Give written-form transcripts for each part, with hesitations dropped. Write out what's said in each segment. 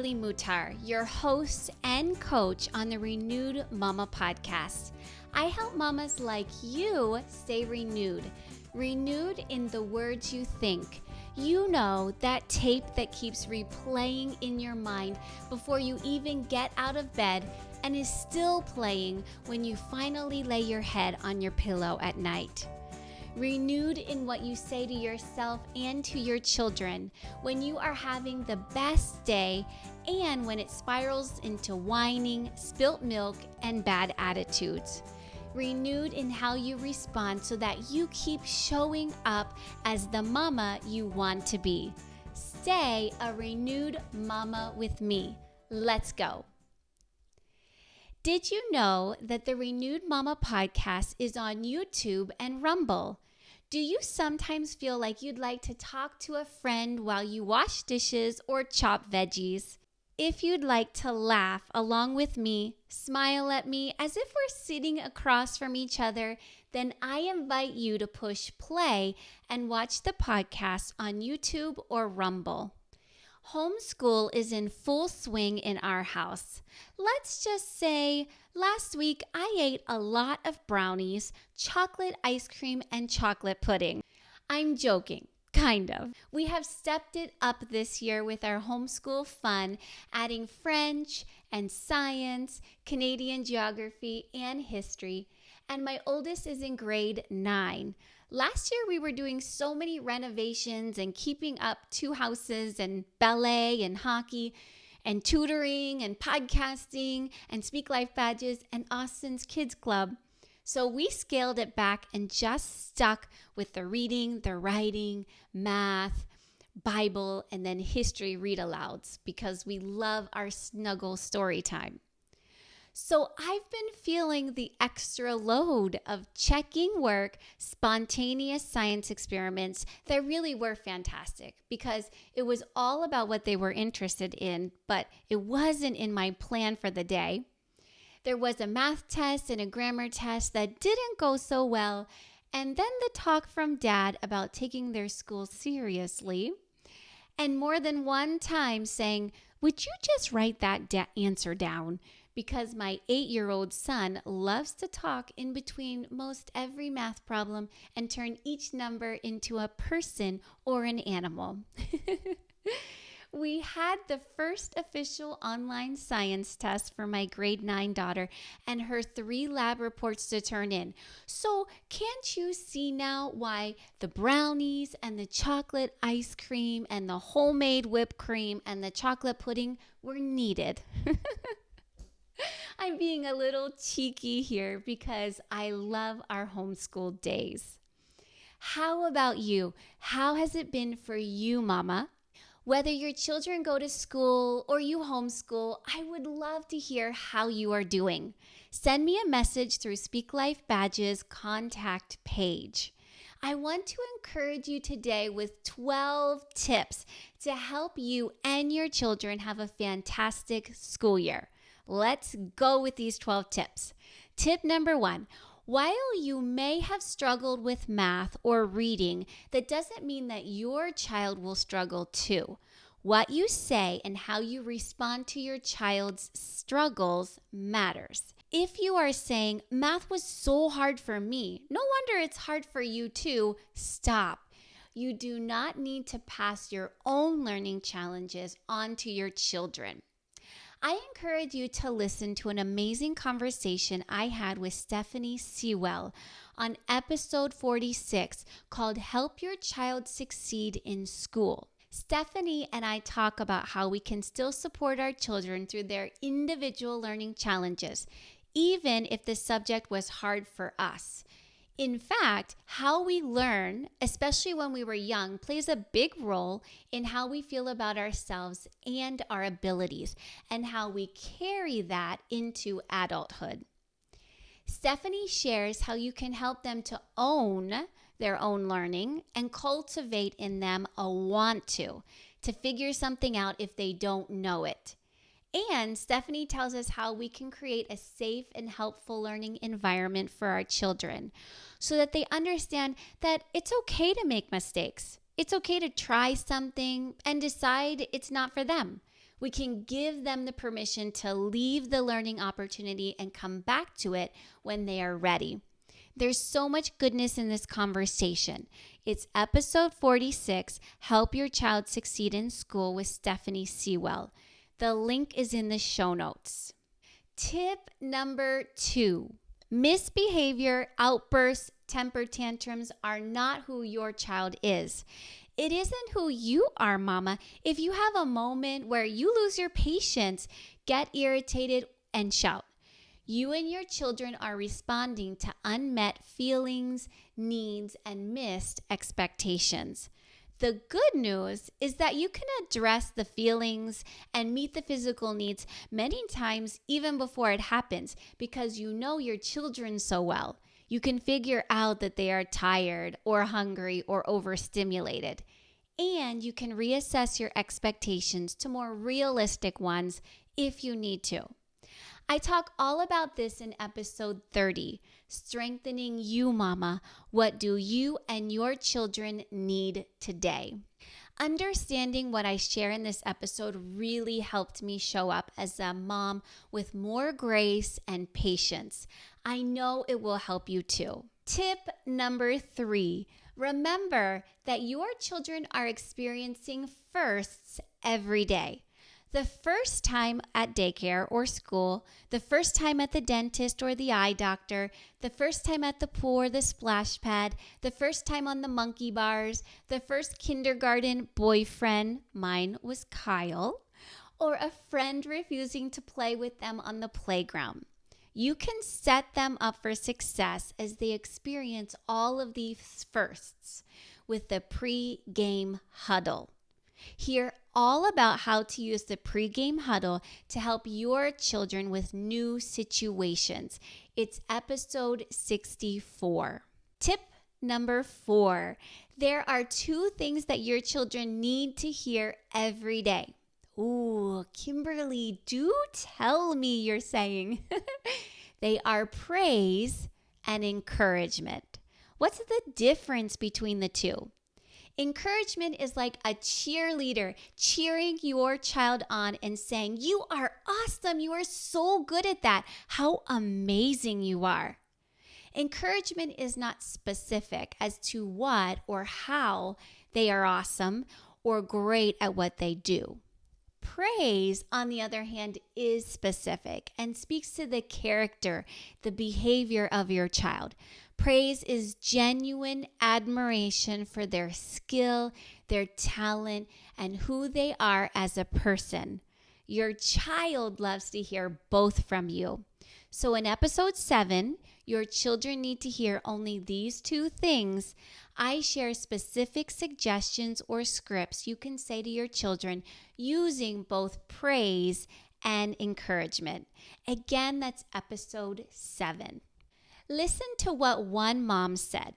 Shirley Mutar, your host and coach on the Renewed Mama podcast. I help mamas like you stay renewed in the words you think. You know, that tape that keeps replaying in your mind before you even get out of bed and is still playing when you finally lay your head on your pillow at night. Renewed in what you say to yourself and to your children when you are having the best day and when it spirals into whining, spilt milk, and bad attitudes. Renewed in how you respond so that you keep showing up as the mama you want to be. Stay a renewed mama with me. Let's go. Did you know that the Renewed Mama podcast is on YouTube and Rumble? Do you sometimes feel like you'd like to talk to a friend while you wash dishes or chop veggies? If you'd like to laugh along with me, smile at me as if we're sitting across from each other, then I invite you to push play and watch the podcast on YouTube or Rumble. Homeschool is in full swing in our house. Let's just say last week I ate a lot of brownies, chocolate ice cream, and chocolate pudding. I'm joking, kind of. We have stepped it up this year with our homeschool fun, adding French and science, Canadian geography, and history. And my oldest is in grade 9. Last year, we were doing so many renovations and keeping up 2 houses and ballet and hockey and tutoring and podcasting and Speak Life badges and Austin's Kids Club. So we scaled it back and just stuck with the reading, the writing, math, Bible, and then history read-alouds because we love our snuggle story time. So I've been feeling the extra load of checking work, spontaneous science experiments that really were fantastic because it was all about what they were interested in, but it wasn't in my plan for the day. There was a math test and a grammar test that didn't go so well, and then the talk from Dad about taking their school seriously, and more than one time saying, "Would you just write that answer down?" Because my 8-year-old son loves to talk in between most every math problem and turn each number into a person or an animal. We had the first official online science test for my grade 9 daughter and her 3 lab reports to turn in. So can't you see now why the brownies and the chocolate ice cream and the homemade whipped cream and the chocolate pudding were needed? I'm being a little cheeky here because I love our homeschool days. How about you? How has it been for you, Mama? Whether your children go to school or you homeschool, I would love to hear how you are doing. Send me a message through Speak Life Badges contact page. I want to encourage you today with 12 tips to help you and your children have a fantastic school year. Let's go with these 12 tips. Tip number 1, while you may have struggled with math or reading, that doesn't mean that your child will struggle too. What you say and how you respond to your child's struggles matters. If you are saying, "Math was so hard for me, no wonder it's hard for you too," stop. You do not need to pass your own learning challenges on to your children. I encourage you to listen to an amazing conversation I had with Stephanie Sewell on episode 46 called Help Your Child Succeed in School. Stephanie and I talk about how we can still support our children through their individual learning challenges, even if the subject was hard for us. In fact, how we learn, especially when we were young, plays a big role in how we feel about ourselves and our abilities, and how we carry that into adulthood. Stephanie shares how you can help them to own their own learning and cultivate in them a want to figure something out if they don't know it. And Stephanie tells us how we can create a safe and helpful learning environment for our children so that they understand that it's okay to make mistakes. It's okay to try something and decide it's not for them. We can give them the permission to leave the learning opportunity and come back to it when they are ready. There's so much goodness in this conversation. It's episode 46, Help Your Child Succeed in School with Stephanie Sewell. The link is in the show notes. Tip number 2, misbehavior, outbursts, temper tantrums are not who your child is. It isn't who you are, mama. If you have a moment where you lose your patience, get irritated, and shout, you and your children are responding to unmet feelings, needs, and missed expectations. The good news is that you can address the feelings and meet the physical needs many times even before it happens because you know your children so well. You can figure out that they are tired or hungry or overstimulated. And you can reassess your expectations to more realistic ones if you need to. I talk all about this in episode 30, Strengthening You, Mama. What do you and your children need today? Understanding what I share in this episode really helped me show up as a mom with more grace and patience. I know it will help you too. Tip number 3, remember that your children are experiencing firsts every day. The first time at daycare or school, the first time at the dentist or the eye doctor, the first time at the pool or the splash pad, the first time on the monkey bars, the first kindergarten boyfriend, mine was Kyle, or a friend refusing to play with them on the playground. You can set them up for success as they experience all of these firsts with the pre-game huddle. Hear all about how to use the pre-game huddle to help your children with new situations. It's episode 64. Tip number 4. There are 2 things that your children need to hear every day. Ooh, Kimberly, do tell me, you're saying. They are praise and encouragement. What's the difference between the two? Encouragement is like a cheerleader cheering your child on and saying, you are awesome. You are so good at that. How amazing you are. Encouragement is not specific as to what or how they are awesome or great at what they do. Praise, on the other hand, is specific and speaks to the character, the behavior of your child. Praise is genuine admiration for their skill, their talent, and who they are as a person. Your child loves to hear both from you. So in episode 7, your children need to hear only these 2 things. I share specific suggestions or scripts you can say to your children using both praise and encouragement. Again, that's episode 7. Listen to what one mom said.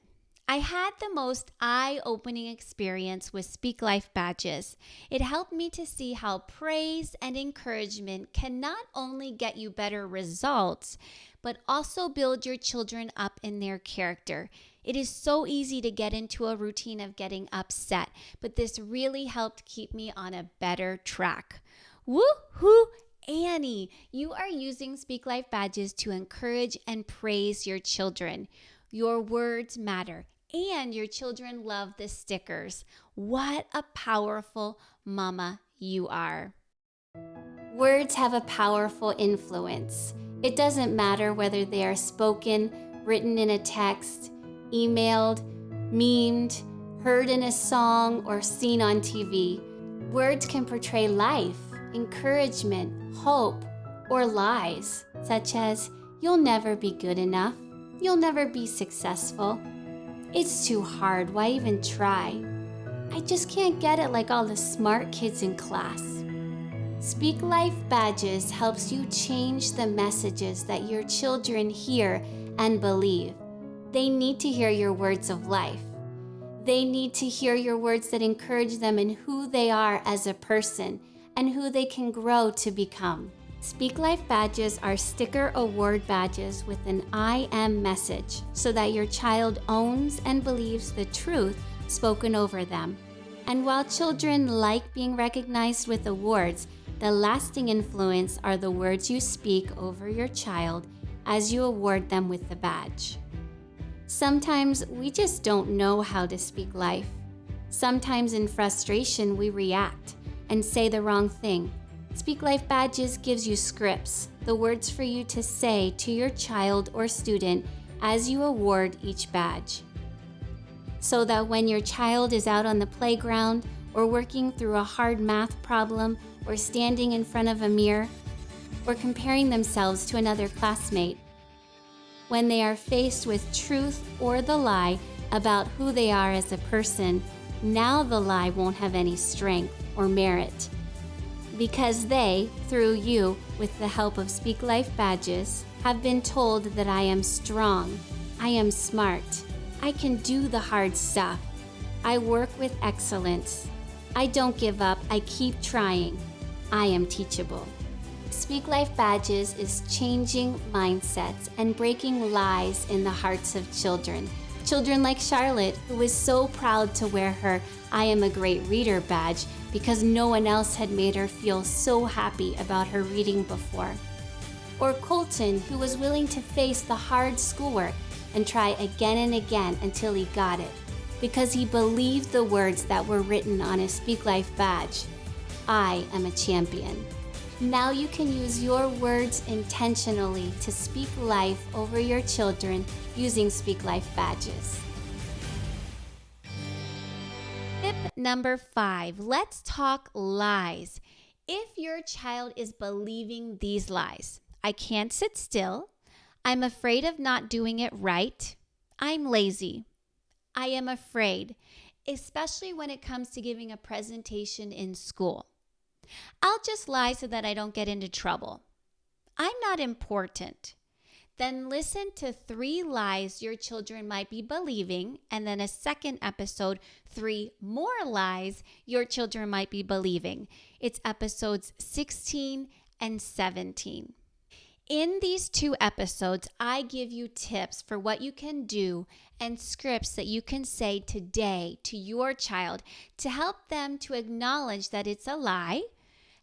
I had the most eye-opening experience with Speak Life badges. It helped me to see how praise and encouragement can not only get you better results, but also build your children up in their character. It is so easy to get into a routine of getting upset, but this really helped keep me on a better track. Woo-hoo! Annie, you are using Speak Life badges to encourage and praise your children. Your words matter, and your children love the stickers. What a powerful mama you are. Words have a powerful influence. It doesn't matter whether they are spoken, written in a text, emailed, memed, heard in a song, or seen on TV. Words can portray life, encouragement, hope, or lies, such as, you'll never be good enough, you'll never be successful, it's too hard, why even try? I just can't get it like all the smart kids in class. Speak Life Badges helps you change the messages that your children hear and believe. They need to hear your words of life. They need to hear your words that encourage them in who they are as a person and who they can grow to become. Speak Life Badges are sticker award badges with an I am message so that your child owns and believes the truth spoken over them. And while children like being recognized with awards, The lasting influence are the words you speak over your child as you award them with the badge. Sometimes we just don't know how to speak life. Sometimes in frustration we react and say the wrong thing. Speak Life Badges gives you scripts, the words for you to say to your child or student as you award each badge. So that when your child is out on the playground or working through a hard math problem or standing in front of a mirror or comparing themselves to another classmate, when they are faced with truth or the lie about who they are as a person, now the lie won't have any strength or merit. Because they, through you, with the help of Speak Life Badges, have been told that I am strong, I am smart, I can do the hard stuff, I work with excellence, I don't give up, I keep trying, I am teachable. Speak Life Badges is changing mindsets and breaking lies in the hearts of children. Children like Charlotte, who was so proud to wear her I am a great reader badge because no one else had made her feel so happy about her reading before. Or Colton, who was willing to face the hard schoolwork and try again and again until he got it, because he believed the words that were written on his Speak Life badge. I am a champion. Now you can use your words intentionally to speak life over your children using Speak Life Badges. Tip number 5, let's talk lies. If your child is believing these lies, I can't sit still, I'm afraid of not doing it right, I'm lazy, I am afraid, especially when it comes to giving a presentation in school. I'll just lie so that I don't get into trouble. I'm not important. Then listen to 3 lies your children might be believing, and then a second episode, 3 more lies your children might be believing. It's episodes 16 and 17. In these 2 episodes, I give you tips for what you can do and scripts that you can say today to your child to help them to acknowledge that it's a lie,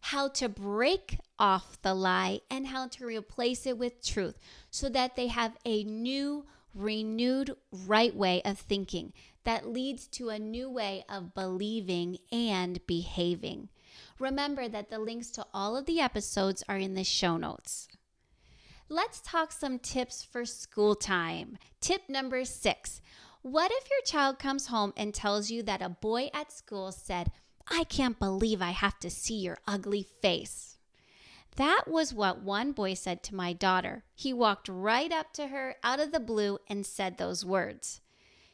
how to break off the lie, and how to replace it with truth so that they have a new, renewed, right way of thinking that leads to a new way of believing and behaving. Remember that the links to all of the episodes are in the show notes. Let's talk some tips for school time. Tip number 6. What if your child comes home and tells you that a boy at school said, I can't believe I have to see your ugly face? That was what one boy said to my daughter. He walked right up to her out of the blue and said those words.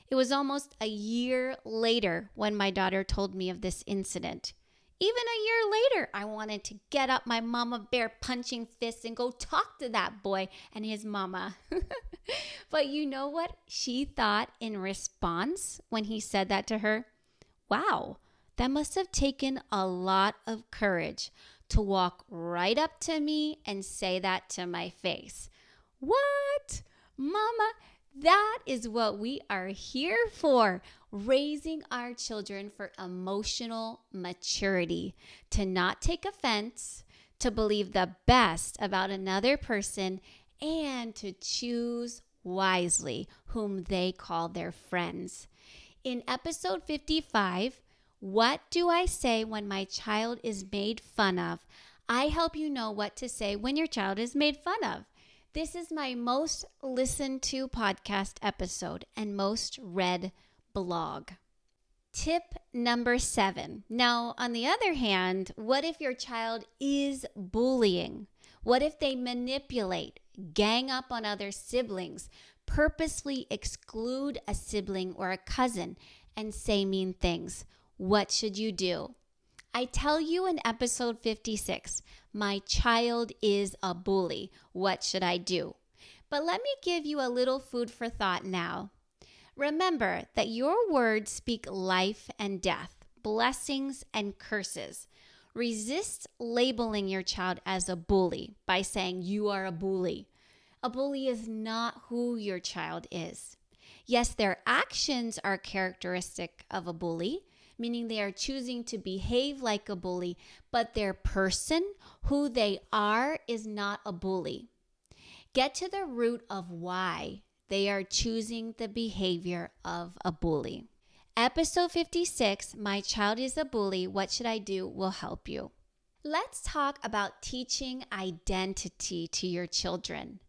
It was almost a year later when my daughter told me of this incident. Even a year later, I wanted to get up my mama bear punching fist and go talk to that boy and his mama. But you know what she thought in response when he said that to her? Wow, that must have taken a lot of courage to walk right up to me and say that to my face. What? Mama, that is what we are here for. Raising our children for emotional maturity, to not take offense, to believe the best about another person, and to choose wisely whom they call their friends. In episode 55, What Do I Say When My Child Is Made Fun Of? I help you know what to say when your child is made fun of. This is my most listened to podcast episode and most read blog. Tip number 7. Now, on the other hand, what if your child is bullying? What if they manipulate, gang up on other siblings, purposely exclude a sibling or a cousin, and say mean things? What should you do? I tell you in episode 56, my child is a bully. What should I do? But let me give you a little food for thought now. Remember that your words speak life and death, blessings and curses. Resist labeling your child as a bully by saying you are a bully. A bully is not who your child is. Yes, their actions are characteristic of a bully. meaning they are choosing to behave like a bully, but their person, who they are, is not a bully. Get to the root of why they are choosing the behavior of a bully. Episode 56, My Child is a Bully, What Should I Do, will help you. Let's talk about teaching identity to your children.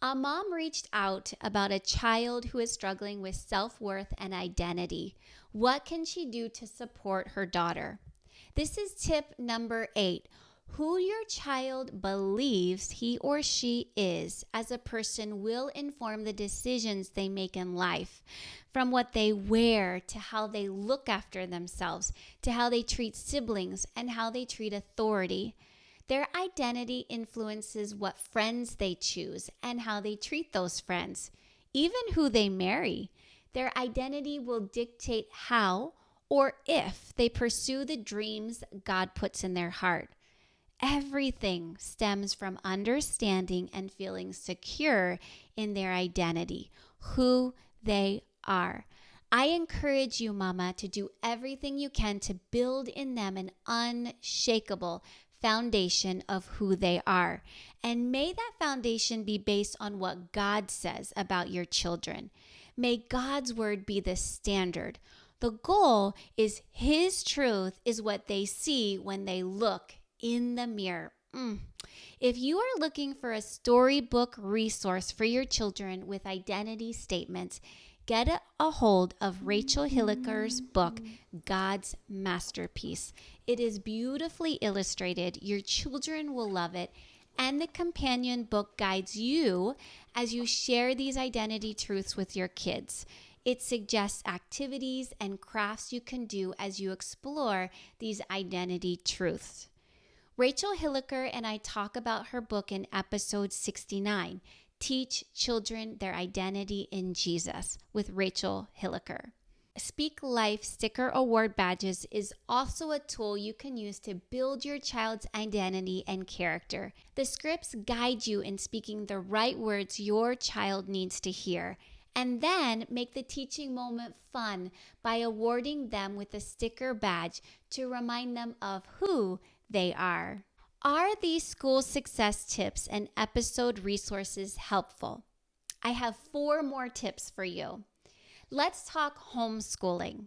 A mom reached out about a child who is struggling with self-worth and identity. What can she do to support her daughter? This is tip number 8. Who your child believes he or she is as a person will inform the decisions they make in life, from what they wear to how they look after themselves, to how they treat siblings and how they treat authority. Their identity influences what friends they choose and how they treat those friends, even who they marry. Their identity will dictate how or if they pursue the dreams God puts in their heart. Everything stems from understanding and feeling secure in their identity, who they are. I encourage you, Mama, to do everything you can to build in them an unshakable foundation of who they are. And may that foundation be based on what God says about your children. May God's word be the standard. The goal is His truth is what they see when they look in the mirror. If you are looking for a storybook resource for your children with identity statements, get a hold of Rachel Hilliker's book, God's Masterpiece. It is beautifully illustrated. Your children will love it. And the companion book guides you as you share these identity truths with your kids. It suggests activities and crafts you can do as you explore these identity truths. Rachel Hilliker and I talk about her book in episode 69, Teach Children Their Identity in Jesus, with Rachel Hilliker. Speak Life Sticker Award Badges is also a tool you can use to build your child's identity and character. The scripts guide you in speaking the right words your child needs to hear, and then make the teaching moment fun by awarding them with a sticker badge to remind them of who they are. Are these school success tips and episode resources helpful? I have 4 more tips for you. Let's talk homeschooling.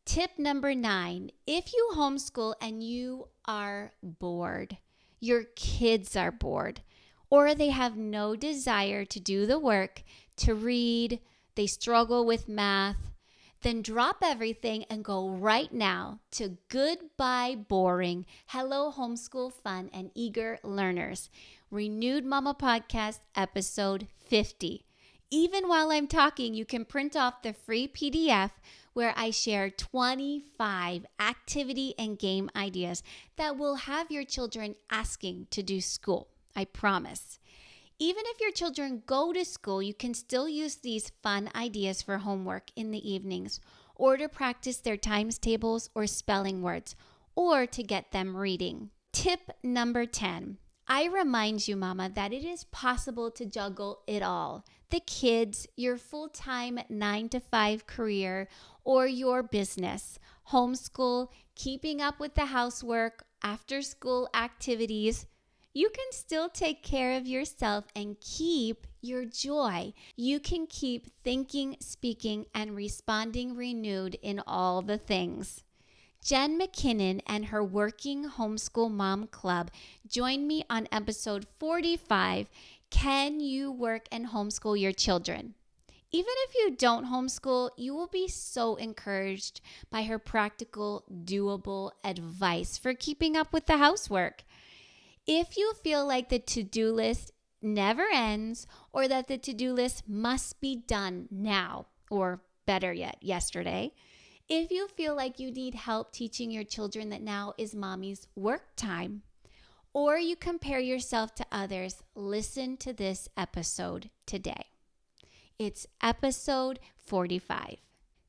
Tip number 9, if you homeschool and you are bored, your kids are bored, or they have no desire to do the work, to read, they struggle with math, then drop everything and go right now to Goodbye Boring, Hello Homeschool Fun and Eager Learners, Renewed Mama Podcast, episode 50. Even while I'm talking, you can print off the free PDF where I share 25 activity and game ideas that will have your children asking to do school. I promise. Even if your children go to school, you can still use these fun ideas for homework in the evenings, or to practice their times tables or spelling words, or to get them reading. Tip number 10. I remind you, Mama, that it is possible to juggle it all. The kids, your full-time 9-to-5 career, or your business, homeschool, keeping up with the housework, after-school activities. You can still take care of yourself and keep your joy. You can keep thinking, speaking, and responding renewed in all the things. Jen McKinnon and her Working Homeschool Mom Club joined me on episode 45, Can You Work and Homeschool Your Children? Even if you don't homeschool, you will be so encouraged by her practical, doable advice for keeping up with the housework. If you feel like the to-do list never ends, or that the to-do list must be done now, or better yet, yesterday, if you feel like you need help teaching your children that now is mommy's work time, or you compare yourself to others, listen to this episode today. It's episode 45.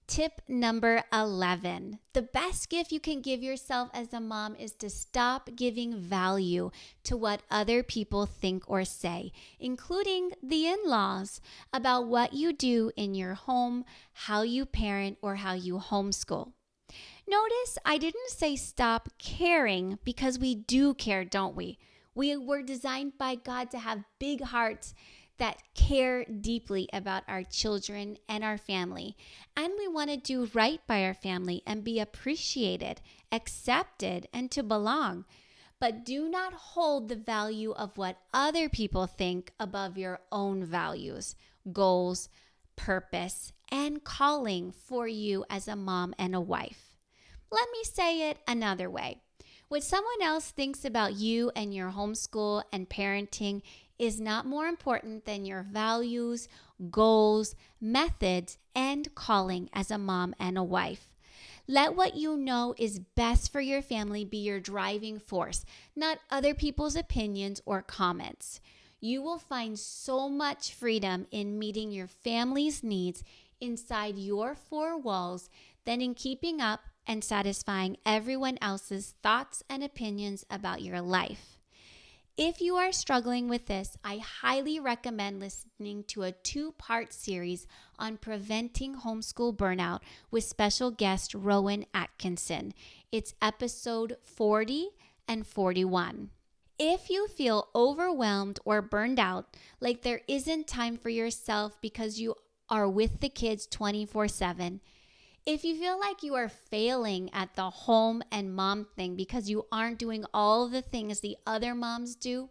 Tip number 11. The best gift you can give yourself as a mom is to stop giving value to what other people think or say, including the in-laws, about what you do in your home, how you parent, or how you homeschool. Notice I didn't say stop caring, because we do care, don't we? We were designed by God to have big hearts that care deeply about our children and our family. And we want to do right by our family and be appreciated, accepted, and to belong. But do not hold the value of what other people think above your own values, goals, purpose, and calling for you as a mom and a wife. Let me say it another way. What someone else thinks about you and your homeschool and parenting is not more important than your values, goals, methods, and calling as a mom and a wife. Let what you know is best for your family be your driving force, not other people's opinions or comments. You will find so much freedom in meeting your family's needs inside your four walls than in keeping up and satisfying everyone else's thoughts and opinions about your life. If you are struggling with this, I highly recommend listening to a 2-part series on preventing homeschool burnout with special guest Rowan Atkinson. It's episode 40 and 41. If you feel overwhelmed or burned out, like there isn't time for yourself because you are with the kids 24/7, if you feel like you are failing at the home and mom thing because you aren't doing all the things the other moms do,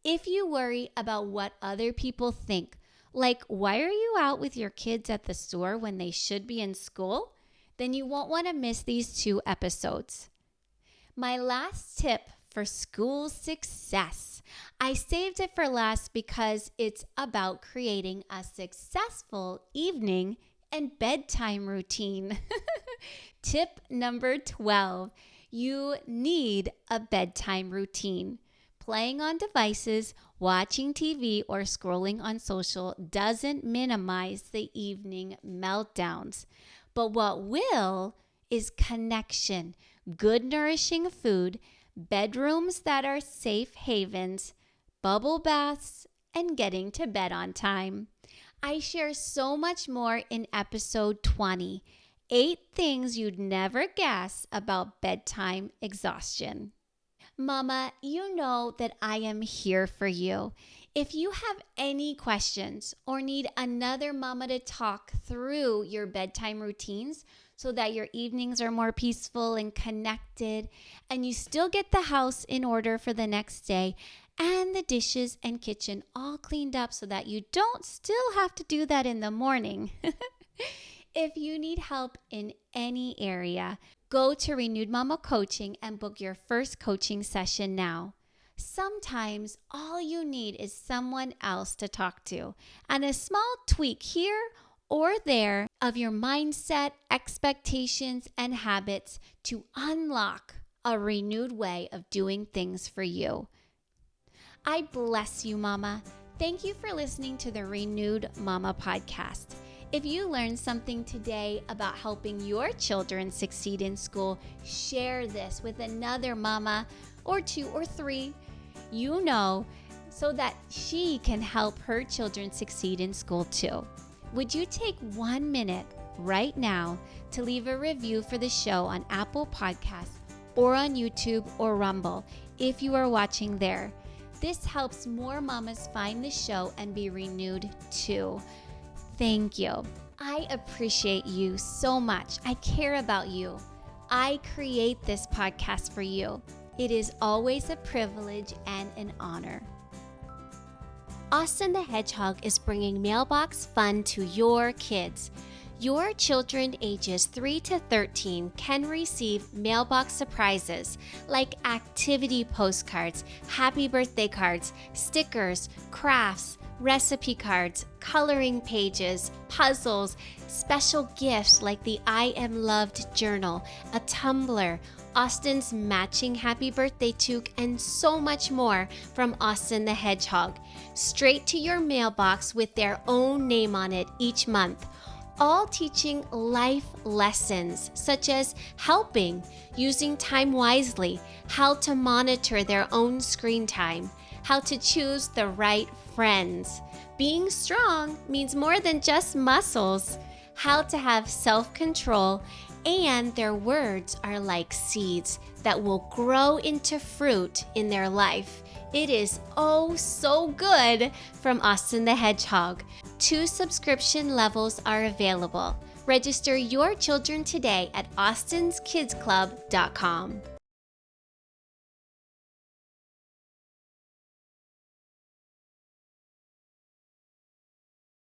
if you worry about what other people think, like why are you out with your kids at the store when they should be in school, then you won't want to miss these 2 episodes. My last tip for school success. I saved it for last because it's about creating a successful evening and bedtime routine. Tip number 12, you need a bedtime routine. Playing on devices, watching TV, or scrolling on social doesn't minimize the evening meltdowns. But what will is connection, good nourishing food, bedrooms that are safe havens, bubble baths, and getting to bed on time. I share so much more in episode 20, 8 things you'd never guess about bedtime exhaustion. Mama, you know that I am here for you. If you have any questions or need another mama to talk through your bedtime routines so that your evenings are more peaceful and connected and you still get the house in order for the next day and the dishes and kitchen all cleaned up so that you don't still have to do that in the morning. If you need help in any area, go to Renewed Mama Coaching and book your first coaching session now. Sometimes all you need is someone else to talk to and a small tweak here or there of your mindset, expectations, and habits to unlock a renewed way of doing things for you. I bless you, Mama. Thank you for listening to the Renewed Mama podcast. If you learned something today about helping your children succeed in school, share this with another mama or 2 or 3 you know so that she can help her children succeed in school too. Would you take 1 minute right now to leave a review for the show on Apple Podcasts or on YouTube or Rumble if you are watching there? This helps more mamas find the show and be renewed too. Thank you. I appreciate you so much. I care about you. I create this podcast for you. It is always a privilege and an honor. Austin the Hedgehog is bringing mailbox fun to your kids. Your children ages 3 to 13 can receive mailbox surprises like activity postcards, happy birthday cards, stickers, crafts, recipe cards, coloring pages, puzzles, special gifts like the I Am Loved journal, a tumbler, Austin's matching happy birthday toque, and so much more from Austin the Hedgehog, straight to your mailbox with their own name on it each month. All teaching life lessons such as helping, using time wisely, how to monitor their own screen time, how to choose the right friends. Being strong means more than just muscles, how to have self-control, And their words are like seeds that will grow into fruit in their life. It is oh so good from Austin the Hedgehog. 2 subscription levels are available. Register your children today at austinskidsclub.com.